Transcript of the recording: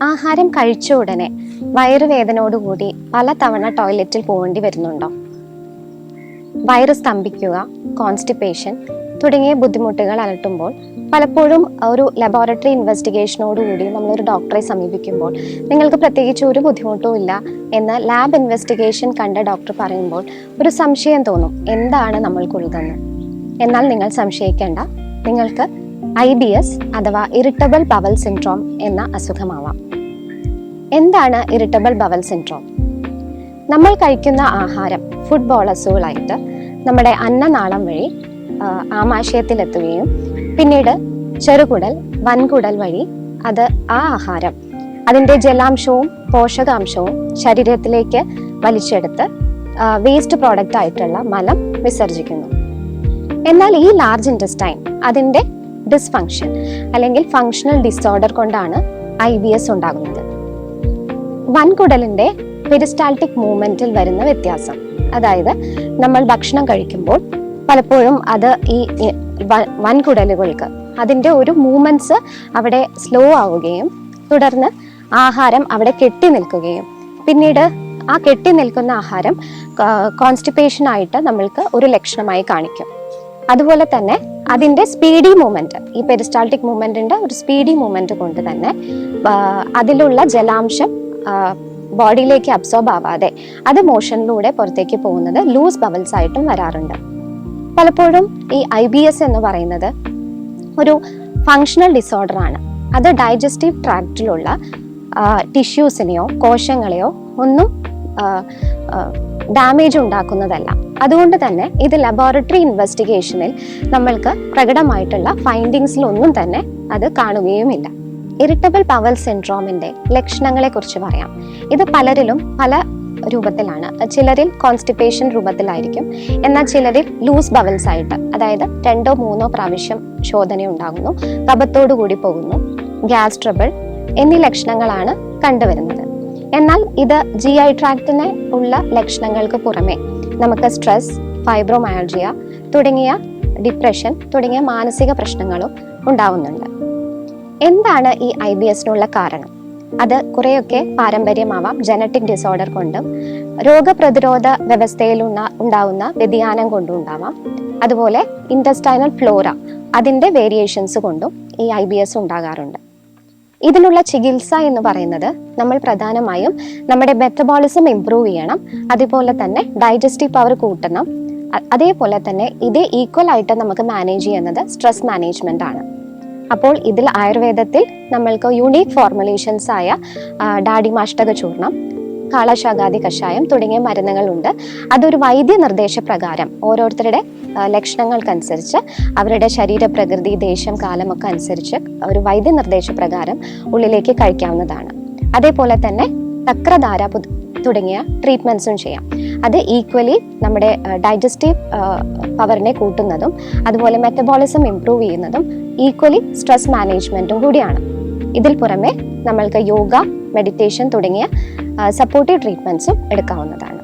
ആഹാരം കഴിച്ച ഉടനെ വയറുവേദനയോടുകൂടി പല തവണ ടോയ്ലറ്റിൽ പോകേണ്ടി വരുന്നുണ്ടോ? വയറ് സ്തംഭിക്കുക, കോൺസ്റ്റിപ്പേഷൻ തുടങ്ങിയ ബുദ്ധിമുട്ടുകൾ അലട്ടുമ്പോൾ പലപ്പോഴും ഒരു ലബോറട്ടറി ഇൻവെസ്റ്റിഗേഷനോടുകൂടി നമ്മളൊരു ഡോക്ടറെ സമീപിക്കുമ്പോൾ നിങ്ങൾക്ക് പ്രത്യേകിച്ച് ഒരു ബുദ്ധിമുട്ടും ഇല്ല എന്ന് ലാബ് ഇൻവെസ്റ്റിഗേഷൻ കണ്ട ഡോക്ടർ പറയുമ്പോൾ ഒരു സംശയം തോന്നും, എന്താണ് നമ്മൾക്കുള്ളതെന്ന്. എന്നാൽ നിങ്ങൾ സംശയിക്കേണ്ട, നിങ്ങൾക്ക് IBS അഥവാ ഇറിറ്റബിൾ ബവൽ സിൻഡ്രോം എന്ന അസുഖമാവാം. എന്താണ് ഇറിറ്റബിൾ ബവൽ സിൻഡ്രോം? നമ്മൾ കഴിക്കുന്ന ആഹാരം ഫുഡ് ബോളസുകളായിട്ട് നമ്മുടെ അന്നനാളം വഴി ആമാശയത്തിലെത്തുകയും പിന്നീട് ചെറുകുടൽ, വൻകുടൽ വഴി അത് ആ ആഹാരം അതിൻ്റെ ജലാംശവും പോഷകാംശവും ശരീരത്തിലേക്ക് വലിച്ചെടുത്ത് വേസ്റ്റ് പ്രോഡക്റ്റ് ആയിട്ടുള്ള മലം വിസർജിക്കുന്നു. എന്നാൽ ഈ ലാർജ് ഇൻറ്റസ്റ്റൈൻ അതിൻ്റെ ഡിസ്ഫങ്ഷൻ അല്ലെങ്കിൽ ഫങ്ഷണൽ ഡിസോർഡർ കൊണ്ടാണ് IBS ഉണ്ടാകുന്നത്. വൻകുടലിന്റെ പെരിസ്റ്റാൾട്ടിക് മൂവ്മെന്റിൽ വരുന്ന വ്യത്യാസം, അതായത് നമ്മൾ ഭക്ഷണം കഴിക്കുമ്പോൾ പലപ്പോഴും അത് ഈ വൻകുടലുകൾക്ക് അതിൻ്റെ ഒരു മൂവ്മെന്റ്സ് അവിടെ സ്ലോ ആവുകയും തുടർന്ന് ആഹാരം അവിടെ കെട്ടി നിൽക്കുകയും പിന്നീട് ആ കെട്ടി നിൽക്കുന്ന ആഹാരം കോൺസ്റ്റിപ്പേഷൻ ആയിട്ട് നമ്മൾക്ക് ഒരു ലക്ഷണമായി കാണിക്കും. അതുപോലെ തന്നെ അതിൻ്റെ സ്പീഡി മൂവ്മെന്റ്, ഈ പെരിസ്റ്റാൾട്ടിക് മൂവ്മെന്റിന്റെ ഒരു സ്പീഡി മൂവ്മെന്റ് കൊണ്ട് തന്നെ അതിലുള്ള ജലാംശം ബോഡിയിലേക്ക് അബ്സോർബ് ആവാതെ അത് മോഷനിലൂടെ പുറത്തേക്ക് പോകുന്നത് ലൂസ് ബവൽസ് ആയിട്ടും വരാറുണ്ട്. പലപ്പോഴും ഈ IBS എന്ന് പറയുന്നത് ഒരു ഫങ്ഷണൽ ഡിസോർഡർ ആണ്. അത് ഡൈജസ്റ്റീവ് ട്രാക്റ്റിലുള്ള ടിഷ്യൂസിനെയോ കോശങ്ങളെയോ ഒന്നും ഡാമേജ് ഉണ്ടാക്കുന്നതല്ല. അതുകൊണ്ട് തന്നെ ഇത് ലബോറട്ടറി ഇൻവെസ്റ്റിഗേഷനിൽ നമ്മൾക്ക് പ്രകടമായിട്ടുള്ള ഫൈൻഡിങ്സിലൊന്നും തന്നെ അത് കാണുകയുമില്ല. ഇറിറ്റബിൾ ബവൽ സിൻഡ്രോമിന്റെ ലക്ഷണങ്ങളെ കുറിച്ച് പറയാം. ഇത് പലരിലും പല രൂപത്തിലാണ്. ചിലരിൽ കോൺസ്റ്റിപ്പേഷൻ രൂപത്തിലായിരിക്കും, എന്നാൽ ചിലരിൽ ലൂസ് ബവൽസ് ആയിട്ട്, അതായത് 2-3 പ്രാവശ്യം ശോധന ഉണ്ടാകുന്നു, കഫത്തോടു കൂടി പോകുന്നു, ഗ്യാസ് ട്രബിൾ എന്നീ ലക്ഷണങ്ങളാണ് കണ്ടുവരുന്നത്. എന്നാൽ ഇത് GI ട്രാക്റ്റിന് ഉള്ള ലക്ഷണങ്ങൾക്ക് പുറമെ നമുക്ക് സ്ട്രെസ്, ഫൈബ്രോമയാൾജിയ തുടങ്ങിയ ഡിപ്രഷൻ തുടങ്ങിയ മാനസിക പ്രശ്നങ്ങളും ഉണ്ടാവുന്നുണ്ട്. എന്താണ് ഈ IBSനുള്ള കാരണം? അത് കുറേയൊക്കെ പാരമ്പര്യമാവാം, ജനറ്റിക് ഡിസോർഡർ കൊണ്ടും രോഗപ്രതിരോധ വ്യവസ്ഥയിൽ ഉണ്ടാവുന്ന വ്യതിയാനം കൊണ്ടും ഉണ്ടാവാം. അതുപോലെ ഇൻറ്റസ്റ്റൈനൽ ഫ്ലോറ അതിൻ്റെ വേരിയേഷൻസ് കൊണ്ടും ഈ IBS ഉണ്ടാകാറുണ്ട്. ഇതിനുള്ള ചികിത്സ എന്ന് പറയുന്നത് നമ്മൾ പ്രധാനമായും നമ്മുടെ മെറ്റബോളിസം ഇംപ്രൂവ് ചെയ്യണം, അതുപോലെ തന്നെ ഡൈജസ്റ്റീവ് പവർ കൂട്ടണം. അതേപോലെ തന്നെ ഇതേ ഈക്വൽ ആയിട്ട് നമുക്ക് മാനേജ് ചെയ്യുന്നത് സ്ട്രെസ് മാനേജ്മെന്റ് ആണ്. അപ്പോൾ ഇതിൽ ആയുർവേദത്തിൽ നമ്മൾക്ക് യൂണീക് ഫോർമുലേഷൻസ് ആയ ഡാഡിമാഷ്ടക ചൂർണം, കാളശാഖാദി കഷായം തുടങ്ങിയ മരുന്നുകളുണ്ട്. അതൊരു വൈദ്യ നിർദ്ദേശപ്രകാരം ഓരോരുത്തരുടെ ലക്ഷണങ്ങൾക്കനുസരിച്ച് അവരുടെ ശരീരപ്രകൃതി, ദേശം, കാലമൊക്കെ അനുസരിച്ച് ഒരു വൈദ്യ നിർദ്ദേശപ്രകാരം ഉള്ളിലേക്ക് കഴിക്കാവുന്നതാണ്. അതേപോലെ തന്നെ ചക്രധാര തുടങ്ങിയ ട്രീറ്റ്മെന്റ്സും ചെയ്യാം. അത് ഈക്വലി നമ്മുടെ ഡൈജസ്റ്റീവ് പവറിനെ കൂട്ടുന്നതും അതുപോലെ മെറ്റബോളിസം ഇംപ്രൂവ് ചെയ്യുന്നതും ഈക്വലി സ്ട്രെസ് മാനേജ്മെന്റും കൂടിയാണ്. ഇതിൽ പുറമെ നമ്മൾക്ക് യോഗ, മെഡിറ്റേഷൻ തുടങ്ങിയ സപ്പോർട്ടീവ് ട്രീറ്റ്മെന്റ്സും എടുക്കാവുന്നതാണ്.